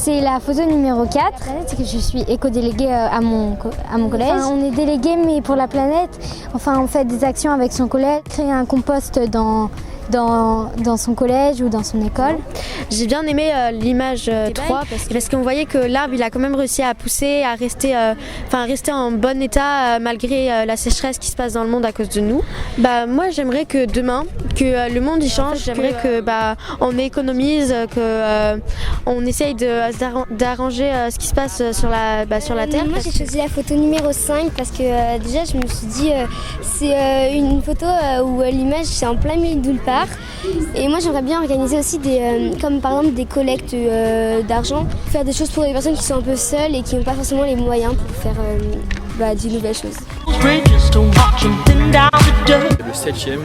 C'est la photo numéro 4. C'est que je suis éco-déléguée à mon collège. Enfin, on est délégué, mais pour la planète. Enfin, on fait des actions avec son collège, créer un compost dans son collège ou dans son école. J'ai bien aimé l'image 3 parce qu'on voyait que l'arbre il a quand même réussi à pousser, à rester en bon état malgré la sécheresse qui se passe dans le monde à cause de nous. Moi j'aimerais que demain que le monde y change, j'aimerais que on économise, que on essaye d'arranger ce qui se passe sur la terre. Moi j'ai choisi la photo numéro 5 parce que déjà je me suis dit c'est une photo où l'image c'est en plein milieu de nulle part. Et moi j'aimerais bien organiser aussi comme par exemple des collectes d'argent, faire des choses pour les personnes qui sont un peu seules et qui n'ont pas forcément les moyens pour faire de nouvelles choses. Le 7e,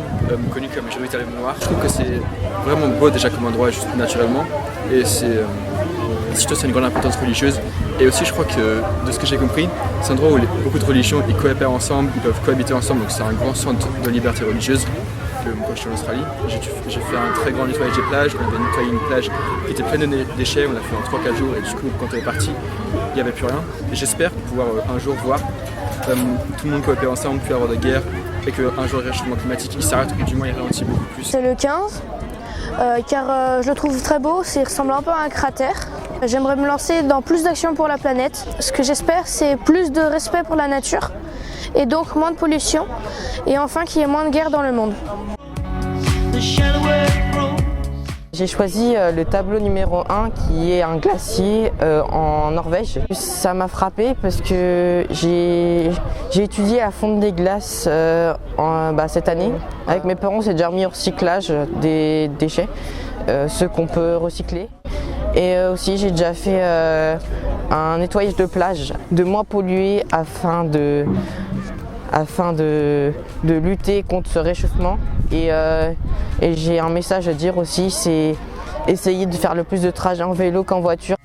connu comme Jérusalem Noir. Je trouve que c'est vraiment beau déjà comme endroit, juste naturellement. Et surtout c'est une grande importance religieuse. Et aussi je crois que, de ce que j'ai compris, c'est un endroit où beaucoup de religions ils coopèrent ensemble, ils peuvent cohabiter ensemble. Donc c'est un grand centre de liberté religieuse. Quand je suis en Australie, j'ai fait un très grand nettoyage des plages. On avait nettoyé une plage qui était pleine de déchets, on l'a fait en 3-4 jours et du coup quand on est parti, il n'y avait plus rien. Et j'espère pouvoir un jour voir tout le monde coopérer ensemble, plus avoir de guerre et qu'un jour le réchauffement climatique il s'arrête ou du moins il ralentit beaucoup plus. C'est le 15 car je le trouve très beau, il ressemble un peu à un cratère. J'aimerais me lancer dans plus d'actions pour la planète. Ce que j'espère c'est plus de respect pour la nature et donc moins de pollution et enfin qu'il y ait moins de guerre dans le monde. J'ai choisi le tableau numéro 1 qui est un glacier en Norvège. Ça m'a frappé parce que j'ai étudié la fonte des glaces cette année. Avec mes parents, c'est déjà remis au recyclage des déchets, ceux qu'on peut recycler. Et aussi j'ai déjà fait un nettoyage de plage, de moins polluer afin de lutter contre ce réchauffement. Et j'ai un message à dire aussi, c'est essayer de faire le plus de trajets en vélo qu'en voiture.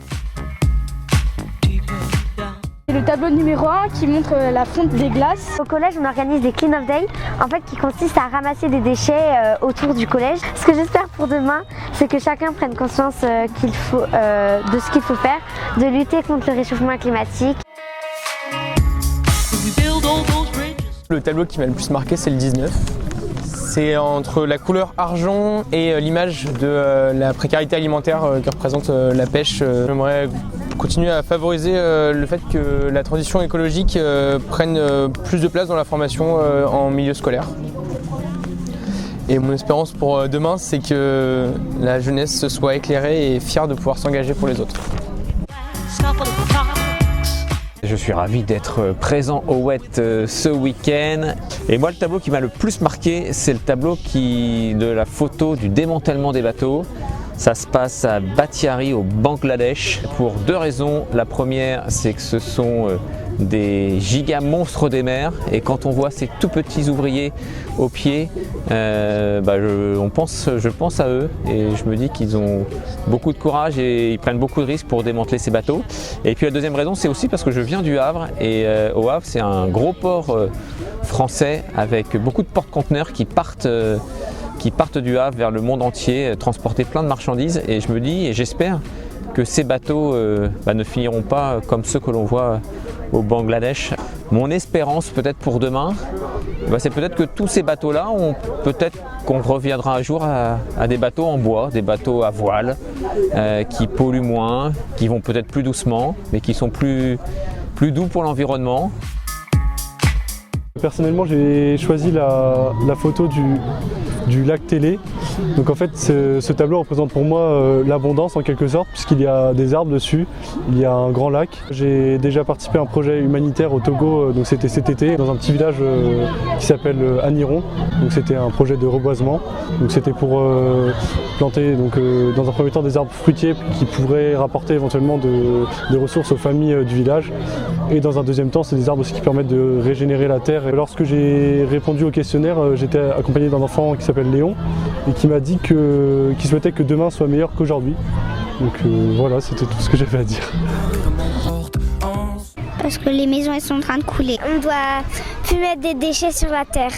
C'est le tableau numéro 1 qui montre la fonte des glaces. Au collège, on organise des clean-up day, en fait, qui consiste à ramasser des déchets autour du collège. Ce que j'espère pour demain, c'est que chacun prenne conscience de ce qu'il faut faire, de lutter contre le réchauffement climatique. Le tableau qui m'a le plus marqué, c'est le 19. C'est entre la couleur argent et l'image de la précarité alimentaire que représente la pêche. J'aimerais continuer à favoriser le fait que la transition écologique prenne plus de place dans la formation en milieu scolaire. Et mon espérance pour demain, c'est que la jeunesse soit éclairée et fière de pouvoir s'engager pour les autres. Je suis ravi d'être présent au WET ce week-end. Et moi, le tableau qui m'a le plus marqué, c'est le tableau de la photo du démantèlement des bateaux. Ça se passe à Batiari au Bangladesh pour deux raisons. La première, c'est que ce sont des giga monstres des mers et quand on voit ces tout petits ouvriers au pied, je pense à eux et je me dis qu'ils ont beaucoup de courage et ils prennent beaucoup de risques pour démanteler ces bateaux. Et puis la deuxième raison, c'est aussi parce que je viens du Havre et au Havre c'est un gros port français avec beaucoup de porte-conteneurs qui partent du Havre vers le monde entier, transporter plein de marchandises et je me dis et j'espère que ces bateaux ne finiront pas comme ceux que l'on voit au Bangladesh. Mon espérance peut-être pour demain, c'est peut-être que tous ces bateaux-là, peut-être qu'on reviendra un jour à des bateaux en bois, des bateaux à voile, qui polluent moins, qui vont peut-être plus doucement, mais qui sont plus doux pour l'environnement. Personnellement, j'ai choisi la photo du lac Télé. Donc en fait, ce tableau représente pour moi l'abondance en quelque sorte, puisqu'il y a des arbres dessus, il y a un grand lac. J'ai déjà participé à un projet humanitaire au Togo, donc c'était cet été, dans un petit village qui s'appelle Aniron. Donc c'était un projet de reboisement. Donc c'était pour planter dans un premier temps des arbres fruitiers qui pourraient rapporter éventuellement des ressources aux familles du village. Et dans un deuxième temps, c'est des arbres aussi qui permettent de régénérer la terre. Et lorsque j'ai répondu au questionnaire, j'étais accompagné d'un enfant qui s'appelle Léon et qui m'a dit qu'il souhaitait que demain soit meilleur qu'aujourd'hui. Donc voilà, c'était tout ce que j'avais à dire. Parce que les maisons elles sont en train de couler. On doit plus mettre des déchets sur la terre.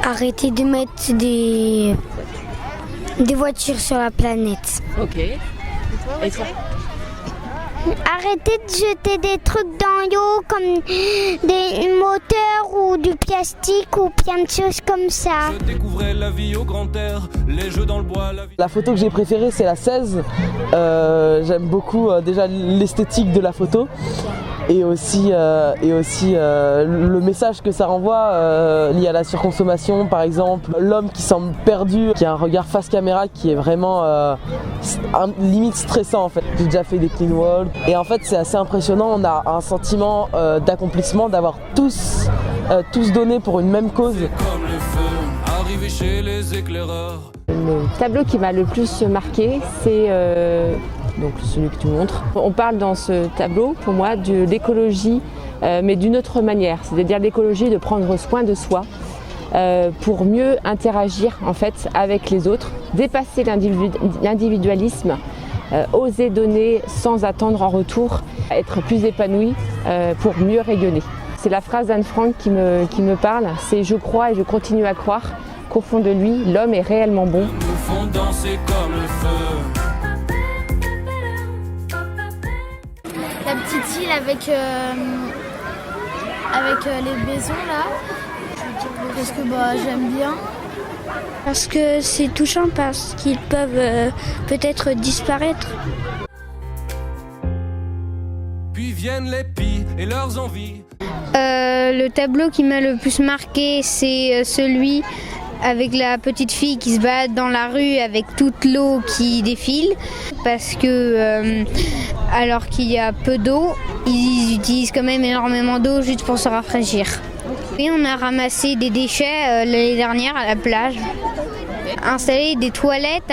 Arrêter de mettre des voitures sur la planète. Ok. Et toi Arrêtez de jeter des trucs dans l'eau comme des moteurs ou du plastique ou plein de choses comme ça. Je découvrais la vie au grand air, les jeux dans le bois, la vie... La photo que j'ai préférée, c'est la 16. J'aime beaucoup déjà l'esthétique de la photo et aussi le message que ça renvoie lié à la surconsommation, par exemple. L'homme qui semble perdu, qui a un regard face caméra qui est vraiment limite stressant en fait. J'ai déjà fait des clean walls et en fait c'est assez impressionnant. On a un sentiment d'accomplissement, d'avoir tous donné pour une même cause. Comme le feu, arrivé chez les éclaireurs. Le tableau qui m'a le plus marqué, c'est donc celui que tu montres. On parle dans ce tableau, pour moi, de l'écologie, mais d'une autre manière. C'est-à-dire l'écologie de prendre soin de soi pour mieux interagir en fait avec les autres, dépasser l'individualisme, oser donner sans attendre en retour, être plus épanoui pour mieux rayonner. C'est la phrase d'Anne Frank qui me parle, c'est « Je crois et je continue à croire qu'au fond de lui, l'homme est réellement bon ». Nous font danser comme le feu. La petite île avec les maisons là, parce que j'aime bien. Parce que c'est touchant, parce qu'ils peuvent peut-être disparaître. Puis viennent les pies et leurs envies. Le tableau qui m'a le plus marqué, c'est celui avec la petite fille qui se balade dans la rue avec toute l'eau qui défile, parce que alors qu'il y a peu d'eau, ils utilisent quand même énormément d'eau juste pour se rafraîchir. Et on a ramassé des déchets l'année dernière à la plage, installé des toilettes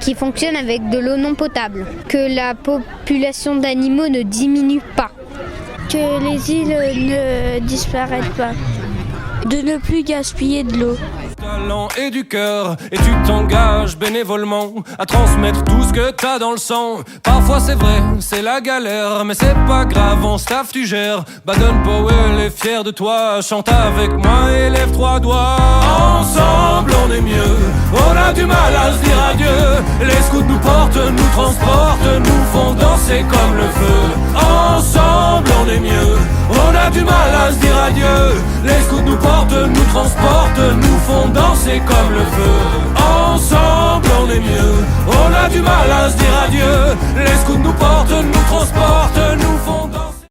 qui fonctionnent avec de l'eau non potable, que la population d'animaux ne diminue pas, Que les îles ne disparaissent pas, de ne plus gaspiller de l'eau. Talent et du cœur, et tu t'engages bénévolement à transmettre tout ce que t'as dans le sang. Parfois c'est vrai, c'est la galère, mais c'est pas grave, en staff tu gères. Baden Powell est fier de toi, chante avec moi et lève 3 doigts. Ensemble on est mieux, on a du mal à se dire adieu. Les scouts nous portent, nous transportent, nous font danser comme le feu. Ensemble on est mieux, on a du mal à se dire adieu. Les scouts nous portent, nous transportent, nous font danser comme le feu. Ensemble on est mieux, on a du mal à se dire adieu. Les scouts nous portent, nous transportent.